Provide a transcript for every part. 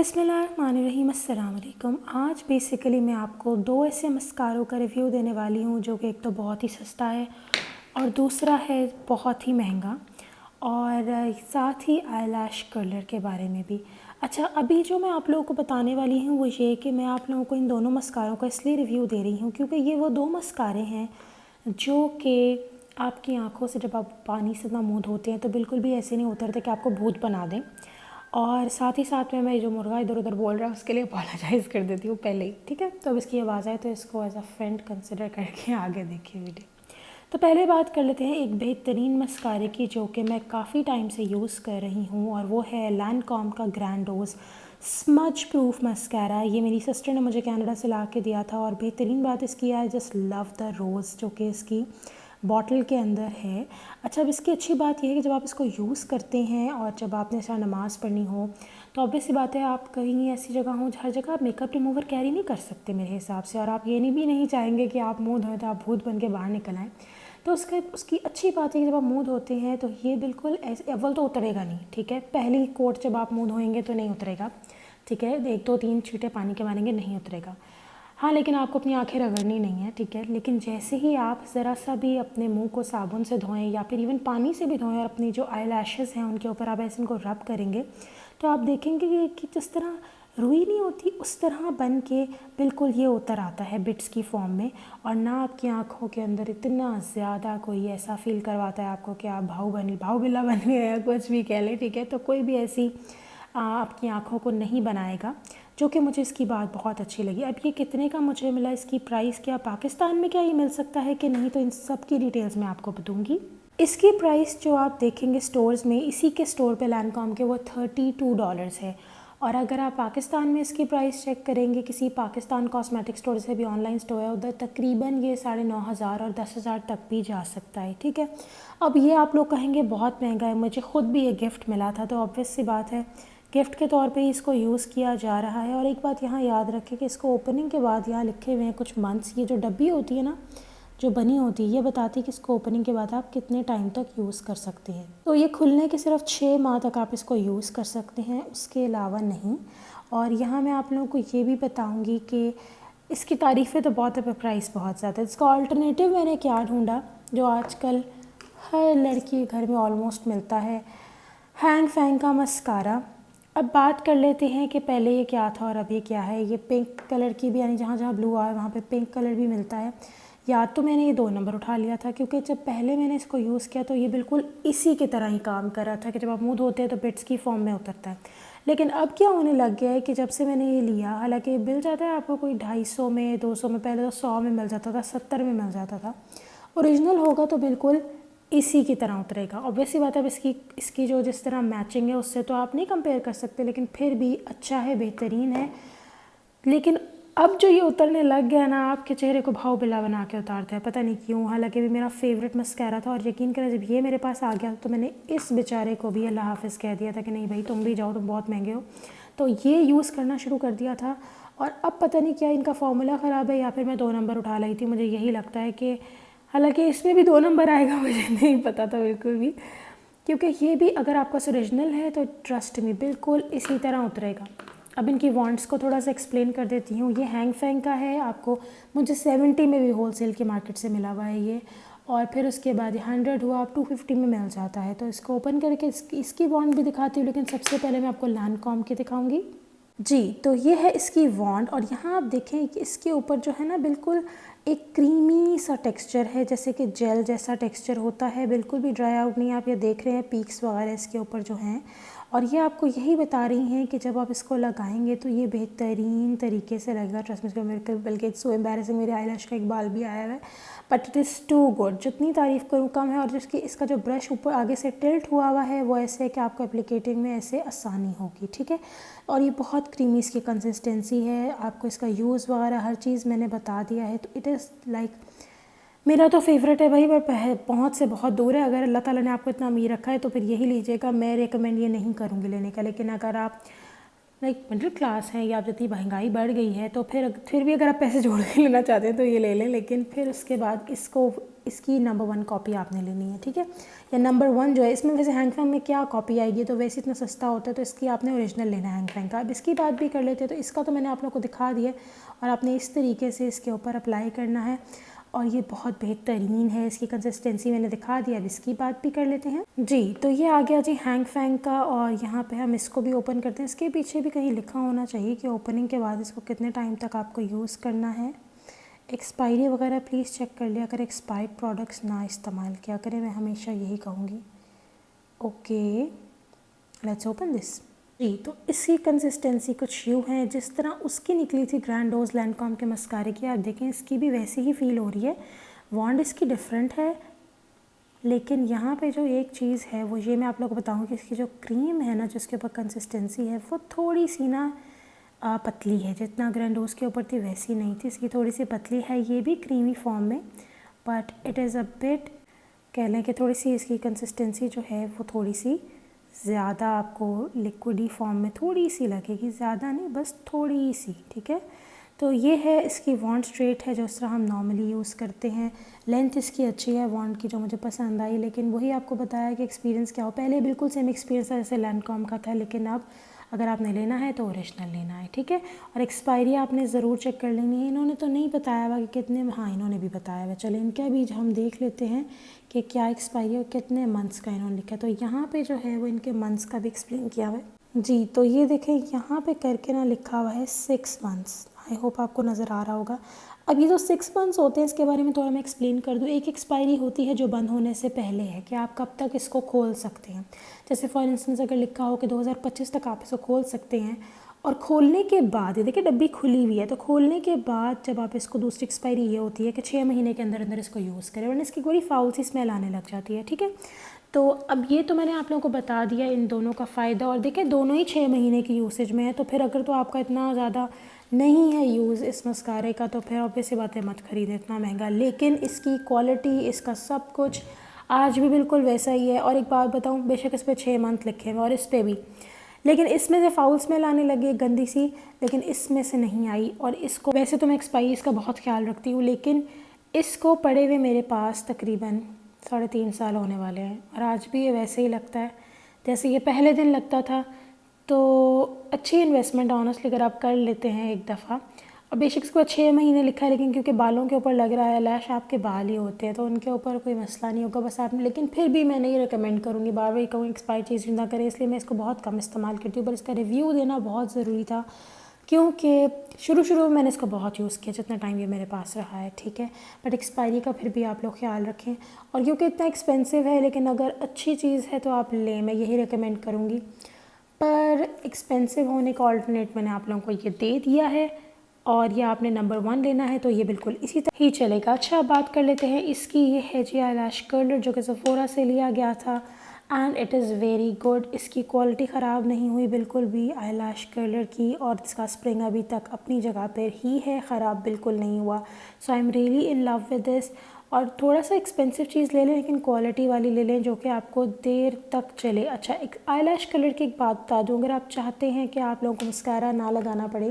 बिस्मिल्लाहिर्रहमानिर्रहीम, अस्सलाम वालेकुम। आज बेसिकली मैं आपको दो ऐसे मस्कारों का रिव्यू देने वाली हूँ जो कि एक तो बहुत ही सस्ता है और दूसरा है बहुत ही महंगा, और साथ ही आईलैश कर्लर के बारे में भी। अच्छा, अभी जो मैं आप लोगों को बताने वाली हूँ वो ये कि मैं आप लोगों को इन दोनों मस्कारों का इसलिए रिव्यू दे रही हूँ क्योंकि ये वो दो मस्कारे हैं जो कि आपकी आँखों से जब आप पानी से ना मुँह धोते हैं तो बिल्कुल भी ऐसे नहीं उतरते कि आपको भूत बना दें। और साथ ही साथ में मैं जो मुर्गा इधर उधर बोल रहा है उसके लिए अपोलोजाइज़ कर देती हूँ पहले ही, ठीक है। तो अब इसकी आवाज़ आए तो इसको एज अ फ्रेंड कंसिडर करके आगे देखिए वीडियो। तो पहले बात कर लेते हैं एक बेहतरीन मस्कारे की जो कि मैं काफ़ी टाइम से यूज़ कर रही हूँ, और वो है लैनकॉम का ग्रैंडोज़ स्मज प्रूफ मस्कारा। ये मेरी सिस्टर ने मुझे कनाडा से ला के दिया था, और बेहतरीन बात इसकी है जस्ट लव द रोज़ जो कि इसकी बॉटल के अंदर है। अच्छा, अब इसकी अच्छी बात यह है कि जब आप इसको यूज़ करते हैं और जब आपने ऐसा नमाज़ पढ़नी हो तो ऑब्वियस सी बात है आप कहीं ऐसी जगह हो हर जगह आप मेकअप रिमूवर कैरी नहीं कर सकते मेरे हिसाब से, और आप ये भी नहीं चाहेंगे कि आप मुंह धोएं तो आप भूत बन के बाहर निकल आएँ। तो उसकी अच्छी बात है कि जब आप मुंह धोते हैं तो ये बिल्कुल ऐसे अव्वल तो उतरेगा नहीं, ठीक है। पहली कोट जब आप मुंह धोएंगे तो नहीं उतरेगा, ठीक है। 1 2 3 छींटे पानी के मारेंगे नहीं उतरेगा। हाँ, लेकिन आपको अपनी आंखें रगड़नी नहीं है, ठीक है। लेकिन जैसे ही आप ज़रा सा भी अपने मुंह को साबुन से धोएं या फिर इवन पानी से भी धोएं और अपनी जो आई लैशेज़ हैं उनके ऊपर आप ऐसे इनको रब करेंगे तो आप देखेंगे कि जिस तरह रुई नहीं होती उस तरह बन के बिल्कुल ये उतर आता है बिट्स की फॉर्म में, और ना आपकी आँखों के अंदर इतना ज़्यादा कोई ऐसा फील करवाता है आपको कि आप भाव बिल्ला बन गए या कुछ भी कह लें, ठीक है। तो कोई भी ऐसी आपकी आँखों को नहीं बनाएगा, जो कि मुझे इसकी बात बहुत अच्छी लगी। अब ये कितने का मुझे मिला, इसकी प्राइस क्या पाकिस्तान में क्या ये मिल सकता है कि नहीं, तो इन सब की डिटेल्स मैं आपको बताऊँगी। इसकी प्राइस जो आप देखेंगे स्टोर्स में, इसी के स्टोर पे लैनकॉम के, वो $32 है। और अगर आप पाकिस्तान में इसकी प्राइस चेक करेंगे किसी पाकिस्तान कॉस्मेटिक स्टोर से भी ऑनलाइन स्टोर है उधर, तकरीबन ये 9,500 और 10,000 तक भी जा सकता है, ठीक है। अब ये आप लोग कहेंगे बहुत महंगा है, मुझे ख़ुद भी ये गिफ्ट मिला था तो ऑब्वियस सी बात है गिफ्ट के तौर पे ही इसको यूज़ किया जा रहा है। और एक बात यहाँ याद रखें कि इसको ओपनिंग के बाद यहाँ लिखे हुए हैं कुछ मंथ्स। ये जो डब्बी होती है ना जो बनी होती है ये बताती है कि इसको ओपनिंग के बाद आप कितने टाइम तक यूज़ कर सकते हैं। तो ये खुलने के सिर्फ 6 माह तक आप इसको यूज़ कर सकते हैं, उसके अलावा नहीं। और यहाँ मैं आप लोगों को ये भी बताऊँगी कि इसकी तारीफ़ें तो बहुत है पर प्राइस बहुत ज़्यादा है। इसका ऑल्टरनेटिव मैंने क्या ढूँढा जो आजकल हर लड़की के घर में ऑलमोस्ट मिलता है, हैंग फैंग का मस्कारा। अब बात कर लेते हैं कि पहले ये क्या था और अब ये क्या है। ये पिंक कलर की भी, यानी जहाँ जहाँ ब्लू आया वहाँ पे पिंक कलर भी मिलता है। या तो मैंने ये 2 नंबर उठा लिया था क्योंकि जब पहले मैंने इसको यूज़ किया तो ये बिल्कुल इसी की तरह ही काम कर रहा था कि जब आप मुंह धोते हैं तो बिट्स की फॉर्म में उतरता है। लेकिन अब क्या होने लग गया है कि जब से मैंने ये लिया, हालांकि मिल जाता है आपको कोई 250 में 200 में, पहले तो 100 में मिल जाता था, 70 में मिल जाता था। ओरिजिनल होगा तो बिल्कुल इसी की तरह उतरेगा। ऑब्वियसली बात है, अब इसकी जो जिस तरह मैचिंग है उससे तो आप नहीं कंपेयर कर सकते, लेकिन फिर भी अच्छा है, बेहतरीन है। लेकिन अब जो ये उतरने लग गया ना, आपके चेहरे को भाव बिल्ला बना के उतारता है, पता नहीं क्यों। हालांकि भी मेरा फेवरेट मस्कारा था, और यकीन करें जब ये मेरे पास आ गया तो मैंने इस बेचारे को भी अल्लाह हाफिज़ कह दिया था कि नहीं भाई तुम भी जाओ, तुम बहुत महंगे हो। तो ये यूज़ करना शुरू कर दिया था, और अब पता नहीं क्या इनका फार्मूला ख़राब है या फिर मैं 2 नंबर उठा लाई थी। मुझे यही लगता है कि हालांकि इसमें भी 2 नंबर आएगा, मुझे नहीं पता था बिल्कुल भी, क्योंकि ये भी अगर आपका ओरिजिनल है तो ट्रस्ट मी बिल्कुल इसी तरह उतरेगा। अब इनकी वॉन्ट्स को थोड़ा सा एक्सप्लेन कर देती हूँ। ये हैंग फैंग का है, आपको मुझे 70 में भी होलसेल की मार्केट से मिला हुआ है ये, और फिर उसके बाद 100 हुआ आप 250 में मिल जाता है। तो इसको ओपन करके इसकी वॉन्ट भी दिखाती हूँ, लेकिन सबसे पहले मैं आपको लैनकॉम की दिखाऊँगी जी। तो ये है इसकी वॉन्ट, और यहाँ आप देखें कि इसके ऊपर जो है ना बिल्कुल एक क्रीमी सा टेक्सचर है, जैसे कि जेल जैसा टेक्सचर होता है, बिल्कुल भी ड्राई आउट नहीं। आप ये देख रहे हैं पीक्स वगैरह इसके ऊपर जो हैं, और ये आपको यही बता रही हैं कि जब आप इसको लगाएंगे तो ये बेहतरीन तरीके से लगेगा। ट्रस्ट में, मेरे बल्कि इट्स सो एम्बैरेसिंग, मेरे आईलैश का एक बाल भी आया है, but it is too good. जितनी तारीफ़ करूँ कम है। और जिसकी इसका जो ब्रश ऊपर आगे से टिल्ट हुआ हुआ है वो ऐसे है कि आपको एप्लीकेटिंग में ऐसे आसानी होगी, ठीक है। और ये बहुत क्रीमी इसकी कंसिस्टेंसी है, आपको इसका यूज़ वगैरह हर चीज़ मैंने बता दिया है। तो इट इज़ लाइक मेरा तो फेवरेट है भाई, पर पहुँच से बहुत दूर है। अगर अल्लाह ताला ने आपको इतना अमीर रखा है तो फिर यही लीजिएगा। मैं रेकमेंड ये नहीं करूँगी लेने का, लेकिन अगर आप लाइक मिडिल क्लास हैं या आप जितनी महंगाई बढ़ गई है तो फिर भी अगर आप पैसे जोड़ के लेना चाहते हैं तो ये ले लें, लेकिन फिर उसके बाद इसकी नंबर 1 कॉपी आपने लेनी है, ठीक है। या नंबर 1 जो है इसमें वैसे हैंगफैंग में क्या कॉपी आएगी, तो वैसे इतना सस्ता होता है तो इसकी आपने ओरिजिनल लेना है हैंगफैंग का। अब इसकी बात भी कर लेते हैं, तो इसका तो मैंने आप लोग को दिखा दिया और आपने इस तरीके से इसके ऊपर अप्लाई करना है और ये बहुत बेहतरीन है, इसकी कंसिस्टेंसी मैंने दिखा दिया। अब इसकी बात भी कर लेते हैं जी। तो ये आ गया जी हैंगफैंग का, और यहाँ पे हम इसको भी ओपन करते हैं। इसके पीछे भी कहीं लिखा होना चाहिए कि ओपनिंग के बाद इसको कितने टाइम तक आपको यूज़ करना है। एक्सपायरी वगैरह प्लीज़ चेक कर लिया करें, एक्सपायर्ड प्रोडक्ट्स ना इस्तेमाल किया करें, मैं हमेशा यही कहूँगी। ओके, लेट्स ओपन दिस जी। तो इसकी कंसिस्टेंसी कुछ यूँ है जिस तरह उसकी निकली थी ग्रैंडोज़ लैंडकॉम के मस्कारे की, आप देखें इसकी भी वैसी ही फील हो रही है। वॉन्ड इसकी डिफरेंट है, लेकिन यहाँ पे जो एक चीज़ है वो ये मैं आप लोगों को बताऊँ कि इसकी जो क्रीम है ना, जिसके ऊपर कंसिस्टेंसी है वो थोड़ी सी ना पतली है। जितना ग्रैंडोज़ के ऊपर थी वैसी नहीं थी, इसकी थोड़ी सी पतली है। ये भी क्रीमी फॉर्म में, but it is a bit, कह लें कि थोड़ी सी इसकी कंसिस्टेंसी जो है वो थोड़ी सी ज़्यादा आपको लिक्विडी फॉर्म में थोड़ी सी लगेगी, ज़्यादा नहीं, बस थोड़ी सी, ठीक है। तो ये है इसकी वॉन्ड स्ट्रेट है जो इस तरह हम नॉर्मली यूज़ करते हैं। लेंथ इसकी अच्छी है वॉन्ड की, जो मुझे पसंद आई, लेकिन वही आपको बताया कि एक्सपीरियंस क्या हो। पहले बिल्कुल सेम एक्सपीरियंस था जैसे लैंडकॉम का था, लेकिन अब अगर आपने लेना है तो ओरिजिनल लेना है, ठीक है। और एक्सपायरी आपने ज़रूर चेक कर लेनी है। इन्होंने तो नहीं बताया हुआ कि कितने, हाँ इन्होंने भी बताया हुआ, चले इनका भी हम देख लेते हैं कि क्या एक्सपायरी और कितने मंथ्स का इन्होंने लिखा है। तो यहाँ पे जो है वो इनके मंथ्स का भी एक्सप्लेन किया हुआ है जी। तो ये देखें यहाँ पे करके ना लिखा हुआ है 6 मंथ्स, आई होप आपको नज़र आ रहा होगा। अब ये जो 6 मंथ्स होते हैं इसके बारे में थोड़ा मैं एक्सप्लेन कर दूँ। एक एक्सपायरी होती है जो बंद होने से पहले है कि आप कब तक इसको खोल सकते हैं। जैसे फॉर इंस्टेंस अगर लिखा हो कि 2025 तक आप इसको खोल सकते हैं, और खोलने के बाद ये देखिए डब्बी खुली हुई है, तो खोलने के बाद जब आप इसको, दूसरी एक्सपायरी ये होती है कि 6 महीने के अंदर अंदर इसको यूज़ करें, वरना इसकी पूरी फाउल सी स्मेल आने लग जाती है, ठीक है। तो अब ये तो मैंने आप लोगों को बता दिया इन दोनों का फ़ायदा, और देखिए दोनों ही 6 महीने की यूसेज में है। तो फिर अगर तो आपका इतना ज़्यादा नहीं है यूज़ इस मस्कारे का, तो फिर ऑब्वियस सी बात है मत ख़रीदें इतना महंगा। लेकिन इसकी क्वालिटी, इसका सब कुछ आज भी बिल्कुल वैसा ही है। और एक बात बताऊँ, बेशक इस पर 6 मंथ लिखे हुए और इस पर भी, लेकिन इसमें से फाउल स्मेल आने लगी गंदी सी, लेकिन इसमें से नहीं आई। और इसको वैसे तो मैं एक्सपायरी इसका बहुत ख्याल रखती हूँ, लेकिन इसको पड़े हुए मेरे पास तकरीबन 3.5 साल होने वाले हैं, और आज भी ये वैसे ही लगता है जैसे ये पहले दिन लगता था। तो अच्छी इन्वेस्टमेंट ऑनेस्टली अगर आप कर लेते हैं एक दफ़ा। और बेशक इसको 6 महीने लिखा है, लेकिन क्योंकि बालों के ऊपर लग रहा है, लैश आपके बाल ही होते हैं तो उनके ऊपर कोई मसला नहीं होगा, बस आपने, लेकिन फिर भी मैं नहीं रिकमेंड करूँगी, बार बार कहूँगी एक्सपायर चीज़ ना करें, इसलिए मैं इसको बहुत कम इस्तेमाल करती हूँ। पर इसका रिव्यू देना बहुत ज़रूरी था, क्योंकि शुरू में मैंने इसको बहुत यूज़ किया जितना टाइम ये मेरे पास रहा है, ठीक है। बट एक्सपायरी का फिर भी आप लोग ख्याल रखें, और क्योंकि इतना एक्सपेंसिव है, लेकिन अगर अच्छी चीज़ है तो आप लें, मैं यही रिकमेंड करूँगी। पर एक्सपेंसिव होने का ऑल्टरनेट मैंने आप लोगों को ये दे दिया है, और ये आपने नंबर 1 लेना है तो ये बिल्कुल इसी तरह ही चलेगा। अच्छा, अब बात कर लेते हैं इसकी। ये है जी आई लैश कर्लर, जो कि सेफोरा से लिया गया था, and it is very good. इसकी क्वालिटी ख़राब नहीं हुई बिल्कुल भी आई लैश कर्लर की, और इसका स्प्रिंग अभी तक अपनी जगह पर ही है, ख़राब बिल्कुल नहीं हुआ। So I am really in love with this. और थोड़ा सा एक्सपेंसिव चीज़ ले लें, लेकिन क्वालिटी वाली ले लें जो कि आपको देर तक चले। अच्छा, एक आई लैश कलर की एक बात बता दूँ, अगर आप चाहते हैं कि आप लोगों को मस्कारा ना लगाना पड़े,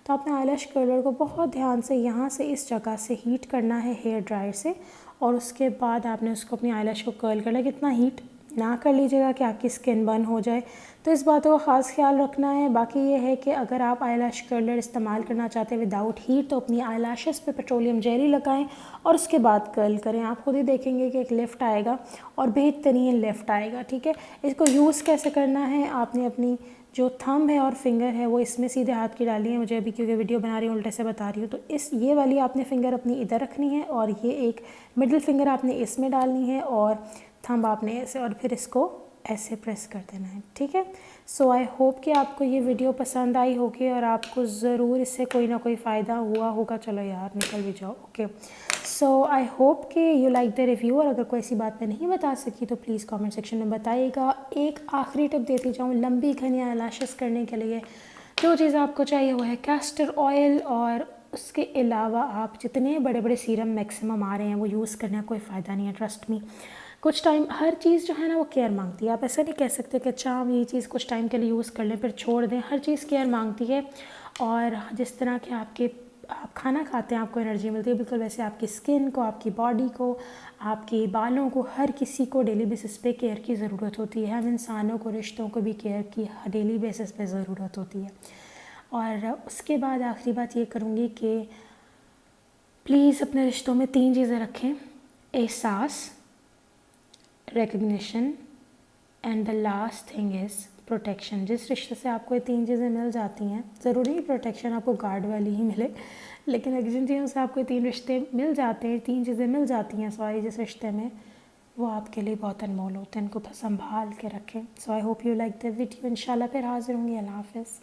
तो आपने आई लैश कलर को बहुत ध्यान से यहाँ से इस जगह से हीट करना है हेयर ड्रायर से, और उसके बाद आपने उसको अपनी आई लैश को कर्ल करना है। कितना हीट ना कर लीजिएगा कि आपकी स्किन बर्न हो जाए, तो इस बातों का ख़ास ख्याल रखना है। बाकी ये है कि अगर आप आई लैश कर्लर इस्तेमाल करना चाहते हैं विदाउट हीट, तो अपनी आई लैशेस पे पेट्रोलियम जेली लगाएं और उसके बाद कर्ल करें। आप खुद ही देखेंगे कि एक लिफ्ट आएगा, और बेहतरीन लिफ्ट आएगा, ठीक है। इसको यूज़ कैसे करना है, आपने अपनी जो थंब है और फिंगर है वो इसमें सीधे हाथ की डालनी है। मुझे अभी क्योंकि वीडियो बना रही हूँ उल्टे से बता रही हूँ, तो ये वाली आपने फिंगर अपनी इधर रखनी है, और ये एक मिडिल फिंगर आपने इसमें डालनी है, और थंब आपने ऐसे, और फिर इसको ऐसे प्रेस कर देना है, ठीक है। सो आई होप कि आपको ये वीडियो पसंद आई होगी, और आपको ज़रूर इससे कोई ना कोई फ़ायदा हुआ होगा। चलो यार निकल भी जाओ, ओके। सो आई होप कि यू लाइक द रिव्यू, और अगर कोई ऐसी बात मैं नहीं बता सकी तो प्लीज़ कमेंट सेक्शन में बताइएगा। एक आखिरी टिप देती जाऊँ, लंबी घनी आई करने के लिए जो चीज़ आपको चाहिए वो है कैस्टर ऑयल, और उसके अलावा आप जितने बड़े बड़े सीरम मैक्सिमम आ रहे हैं वो यूज़ करने का कोई फ़ायदा नहीं है, ट्रस्ट मी, कुछ टाइम हर चीज़ जो है ना वो केयर मांगती है। आप ऐसा नहीं कह सकते कि अच्छा हम ये चीज़ कुछ टाइम के लिए यूज़ कर लें फिर छोड़ दें। हर चीज़ केयर मांगती है। और जिस तरह के आप खाना खाते हैं आपको एनर्जी मिलती है, बिल्कुल वैसे आपकी स्किन को, आपकी बॉडी को, आपके बालों को, हर किसी को डेली बेसिस पे केयर की ज़रूरत होती है। हम इंसानों को, रिश्तों को भी केयर की डेली बेसिस पे ज़रूरत होती है। और उसके बाद आखिरी बात ये करूँगी कि प्लीज़ अपने रिश्तों में 3 चीज़ें रखें: एहसास, recognition and the last thing is protection. जिस रिश्ते से आपको ये 3 चीज़ें मिल जाती हैं, ज़रूरी नहीं प्रोटेक्शन आपको गार्ड वाली ही मिले, लेकिन जिन चीज़ों से आपको ये 3 रिश्ते मिल जाते हैं, 3 चीज़ें मिल जाती हैं सॉरी जिस रिश्ते में, वो आपके लिए बहुत अनमोल होते हैं। इनको संभाल के रखें। So I hope you like the video. इंशाल्लाह फिर हाज़िर होंगी। अल्लाह हाफ़िज़।